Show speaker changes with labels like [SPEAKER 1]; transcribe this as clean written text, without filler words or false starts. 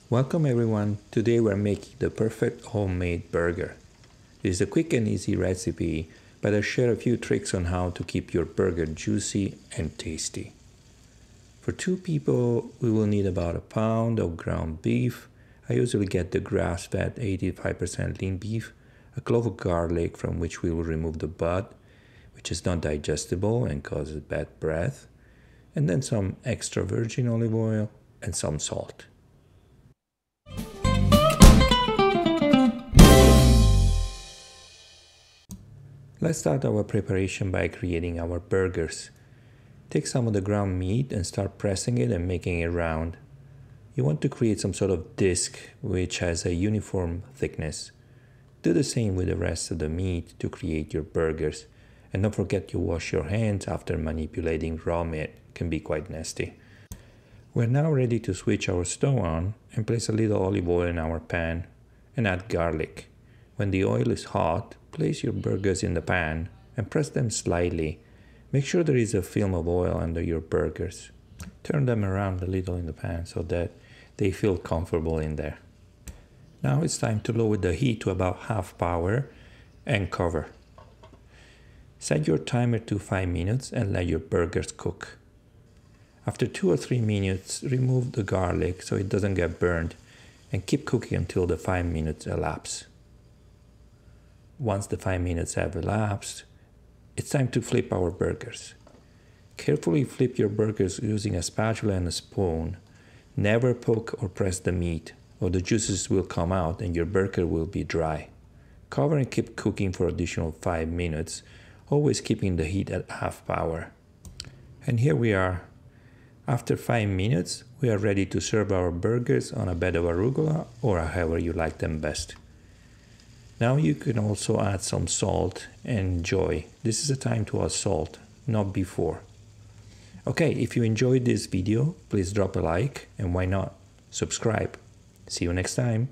[SPEAKER 1] Welcome everyone. Today we're making the perfect homemade burger. It is a quick and easy recipe, but I'll share a few tricks on how to keep your burger juicy and tasty. For 2 people, we will need about a pound of ground beef. I usually get the grass-fed 85% lean beef, a clove of garlic from which we will remove the bud, which is not digestible and causes bad breath, and then some extra virgin olive oil and some salt. Let's start our preparation by creating our burgers. Take some of the ground meat and start pressing it and making it round. You want to create some sort of disc which has a uniform thickness. Do the same with the rest of the meat to create your burgers. And don't forget to wash your hands after manipulating raw meat. It can be quite nasty. We're now ready to switch our stove on and place a little olive oil in our pan and add garlic. When the oil is hot, place your burgers in the pan and press them slightly. Make sure there is a film of oil under your burgers. Turn them around a little in the pan so that they feel comfortable in there. Now it's time to lower the heat to about half power and cover. Set your timer to 5 minutes and let your burgers cook. After 2 or 3 minutes, remove the garlic so it doesn't get burned and keep cooking until the 5 minutes elapse. Once the 5 minutes have elapsed, it's time to flip our burgers. Carefully flip your burgers using a spatula and a spoon. Never poke or press the meat, or the juices will come out and your burger will be dry. Cover and keep cooking for additional 5 minutes, always keeping the heat at half power. And here we are. After 5 minutes, we are ready to serve our burgers on a bed of arugula or however you like them best. Now you can also add some salt and enjoy. This is a time to add salt, not before. Okay, if you enjoyed this video, please drop a like and why not, subscribe. See you next time.